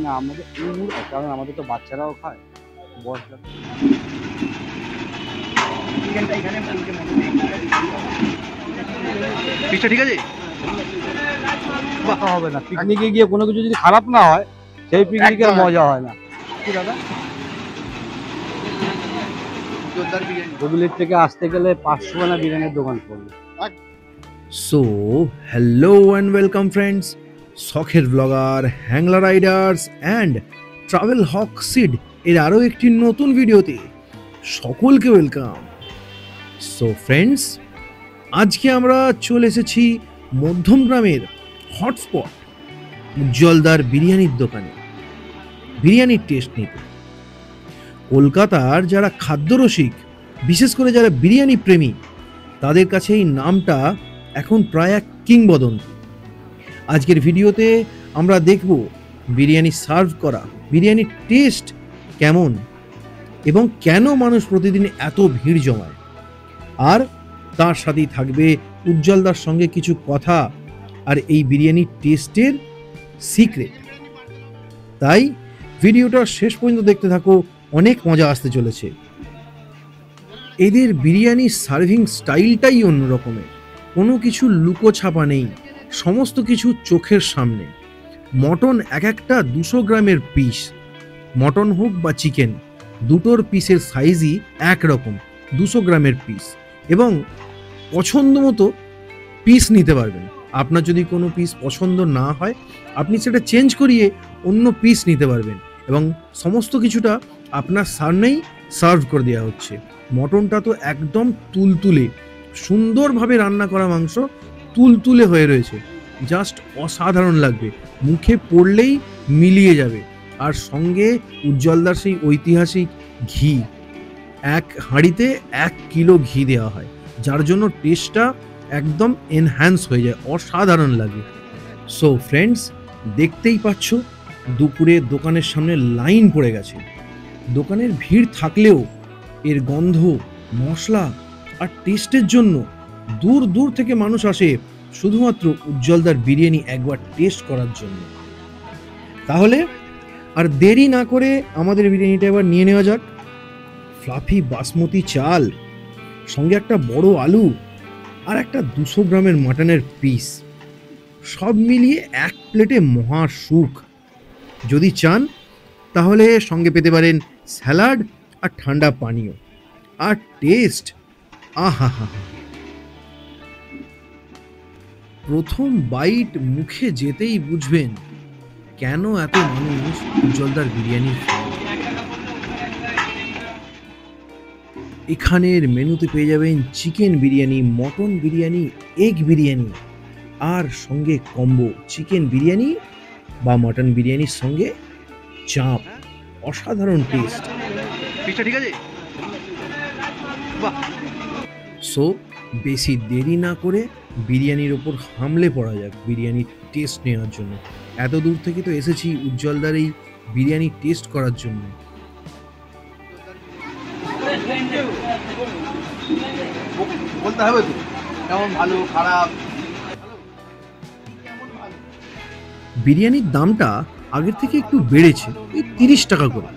না আমাদের কারণ আমাদের তো বাচ্চারাও খায় বয়সটা ঠিক আছে হবে না। পিকনিকে গিয়ে কোনো কিছু যদি খারাপ না হয় সেই পিকনিকের মজা হয় না। কি দাদা হুগলির থেকে আসতে গেলে 500 টাকা বিরিয়ানির দোকান পড়বে। So hello and welcome friends, শখের blogger, Hangla riders and travel হক সিড এর আরও একটি নতুন ভিডিওতে সকলকে ওয়েলকাম। সো ফ্রেন্ডস, আজকে আমরা চলে এসেছি মধ্যমগ্রামের হটস্পট উজ্জ্বলদার বিরিয়ানির দোকানে বিরিয়ানির টেস্ট নিতে। কলকাতার যারা খাদ্যরসিক, বিশেষ করে যারা বিরিয়ানি প্রেমী, তাদের কাছে এই নামটা এখন প্রায় এক কিংবদন্তি। আজকের ভিডিওতে আমরা দেখব বিরিয়ানি সার্ভ করা, বিরিয়ানির টেস্ট কেমন এবং কেন মানুষ প্রতিদিন এত ভিড় জমায়, আর তার সাথেই থাকবে উজ্জ্বলদার সঙ্গে কিছু কথা আর এই বিরিয়ানির টেস্টের সিক্রেট। তাই ভিডিওটা শেষ পর্যন্ত দেখতে থাকো, অনেক মজা আসতে চলেছে। এদের বিরিয়ানি সার্ভিং স্টাইলটাই অন্য রকমের, কোনো কিছু লুকোছাপা নেই, সমস্ত কিছু চোখের সামনে। মটন এক একটা 200 গ্রামের পিস, মটন হোক বা চিকেন, দুটোর পিসের সাইজই একরকম, 200 গ্রামের পিস, এবং পছন্দ মতো পিস নিতে পারবেন। আপনার যদি কোনো পিস পছন্দ না হয় আপনি সেটা চেঞ্জ করিয়ে অন্য পিস নিতে পারবেন, এবং সমস্ত কিছুটা আপনার সামনেই সার্ভ করে দেওয়া হচ্ছে। মটনটা তো একদম তুলতুলে, সুন্দরভাবে রান্না করা মাংস, তুলতুলে হয়ে রয়েছে, জাস্ট অসাধারণ লাগবে, মুখে পড়লেই মিলিয়ে যাবে। আর সঙ্গে উজ্জ্বলদার সেই ঐতিহাসিক ঘি, এক হাঁড়িতে 1 কিলো ঘি দেওয়া হয়, যার জন্য টেস্টটা একদম এনহ্যান্স হয়ে যায়, অসাধারণ লাগে। সো ফ্রেন্ডস, দেখতেই পাচ্ছ দুপুরে দোকানের সামনে লাইন পড়ে গেছে। দোকানের ভিড় থাকলেও এর গন্ধ, মশলা আর টেস্টের জন্য দূর দূর থেকে মানুষ আসে শুধুমাত্র উজ্জ্বলদার বিরিয়ানি একবার টেস্ট করার জন্য। তাহলে আর দেরি না করে আমাদের বিরিয়ানিটা এবার নিয়ে নেওয়া যাক। ফ্লাফি বাসমতি চাল, সঙ্গে একটা বড় আলু আর একটা 200 গ্রামের মাটনের পিস, সব মিলিয়ে এক প্লেটে মহা সুখ। যদি চান তাহলে সঙ্গে পেতে পারেন স্যালাড আর ঠান্ডা পানীয়। আর টেস্ট, আহা হা, প্রথম বাইট মুখে যেতেই বুঝবেন কেন এত মানুষ উজ্জ্বলদার বিরিয়ানি। এখানের মেনুতে পেয়ে যাবেন chicken biryani, mutton biryani, egg biryani, আর সঙ্গে কম্বো চিকেন বিরিয়ানি বা মটন বিরিয়ানির সঙ্গে চাপ। অসাধারণ টেস্ট, ঠিক আছে। সো বেশি দেরি না করে বিরিয়ানির ওপর হামলে পড়া যাক বিরিয়ানির টেস্ট নেওয়ার জন্য। এত দূর থেকে তো এসেছি উজ্জ্বলদার এই বিরিয়ানি টেস্ট করার জন্য। বলতে হবে তো কেমন ভালো খারাপ। বিরিয়ানির দামটা আগের থেকে একটু বেড়েছে, এই 30 টাকা করে।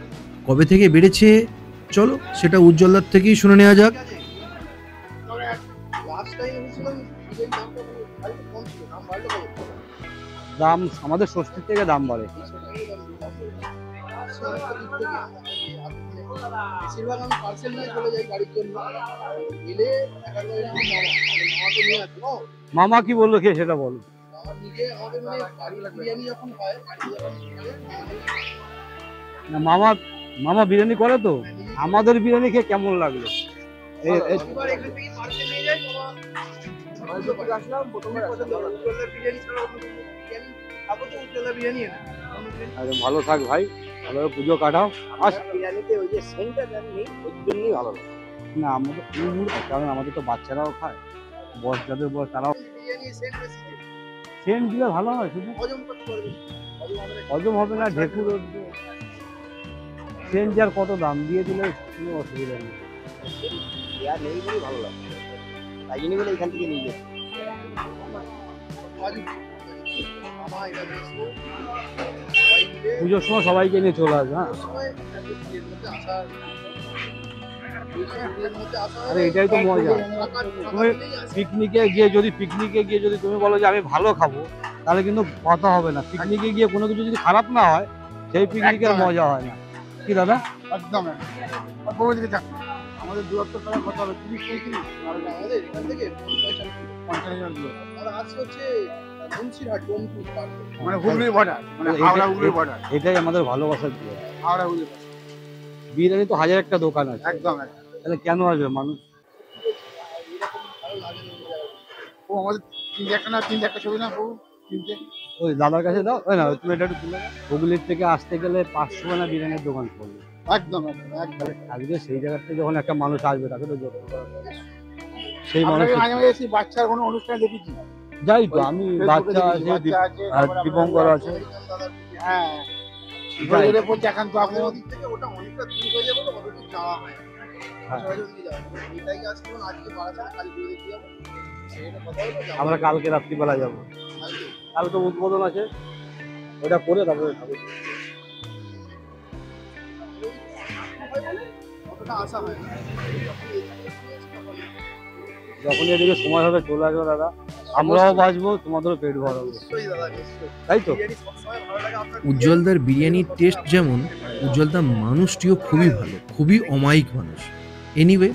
কবে থেকে বেড়েছে চলো সেটা উজ্জ্বলদার থেকেই শুনে নেওয়া যাক। দাম আমাদের ষষ্ঠীর থেকে দাম বাড়ে। মামা কি বললো খেয়ে সেটা বলো। না মামা, মামা বিরিয়ানি করে তো, আমাদের বিরিয়ানি খেয়ে কেমন লাগলো? ভালো থাক ভাই, ভালো পুজো কাটাও। বিরিয়ানিতে ওই যে সেন্টটা নেই, ওই জন্যই ভালো লাগে। না আমাদের কারণ আমাদের তো বাচ্চারাও খায়, বয়স যাদের বয়স তারাও সেন্ট দিলে ভালো হয়, শুধু হজম হবে না। ঢেকুর সেন্ট যার কত দাম দিয়ে দিলে কোনো অসুবিধা নেই, নেই বলে ভালো লাগে, তাই জন্য বলে এখান থেকে নিয়ে যাচ্ছি। পুজোর সময় সবাইকে নিয়ে চলে আসবে। হ্যাঁ, আরে এটাই তো মজা। তুমি পিকনিকে গিয়ে যদি তুমি বলো যে আমি ভালো খাবো, তাহলে কিন্তু কথা হবে না। পিকনিকে গিয়ে কোনো কিছু যদি খারাপ না হয়, সেই পিকনিকের মজা হয় না। কি দাদা? একদম আমাদের দূরত্ব করার কথা হলো 30-35, আমাদের এখান থেকে 50 দূর। আর আজকে হচ্ছে মুন্সিরহাট ডোমজুর পার্ক, মানে হুগলির বর্ডার, মানে হাওড়া হুগলির বর্ডার। এটাই আমাদের ভালোবাসার দিয়ে। হাওড়া হুগলির বিরিয়ানি তো হাজার একটা দোকান আছে, একদম। তাহলে কেন আসবে মানুষ? ও আমাদের তিনটে একটা ছবি না বউ, তিনটে। ওই দাদার কাছে দাও, ওই না তুমি এটা একটু তুলে দাও। হুগলির থেকে আসতে গেলে 500 টাকা বিরিয়ানির দোকান করবে। একদম একদম। আজকে সেই জায়গাতে যখন একটা মানুষ আসবে, তাকে তো যত্ন করা হবে। সেই মানুষ আপনাকে মাঝে মাঝে এসে বাচ্চার কোনো অনুষ্ঠানে দেখেছি। যাই তো, আমি বাচ্চা আছে, আর দীপঙ্কর আছে। হ্যাঁ, যাই। এর উপর দেখান তো আপনার দিক থেকে ওটা অনেকটা দূর হয়ে যাবে, তো অতদূর যাওয়া হয় না। হ্যাঁ। এটাই আছে, যেমন আজকে বারাসাতে কালী পুজো দেখতে যাবো, সেটা কথা হলো যাবো। আমরা কালকে রাত্রিবেলা যাবো। কালকে। কাল তো উদ্বোধন আছে, ওটা করে তারপরে খাবো। অতটা আশা হয় না। যখন এদিকে সময় হবে চলে আসবে দাদা, আমরাও বাঁচবো, তোমাদেরও পেট ভরাবো, নিশ্চয়ই দাদা, নিশ্চয়ই। তাই তো? বিরিয়ানি সবসময় ভালো লাগে আপনার। উজ্জ্বলদার বিরিয়ানির টেস্ট যেমন, উজ্জ্বলদার মানুষটিও খুবই ভালো, খুবই অমায়িক মানুষ। এনিওয়ে,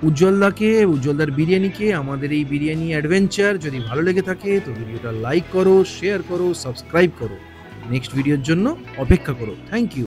উজ্জ্বলদার বিরিয়ানিকে, আমাদের এই বিরিয়ানি অ্যাডভেঞ্চার যদি ভালো লেগে থাকে তো ভিডিওটা লাইক করো, শেয়ার করো, সাবস্ক্রাইব করো। নেক্সট ভিডিওর জন্য অপেক্ষা করো। Thank you.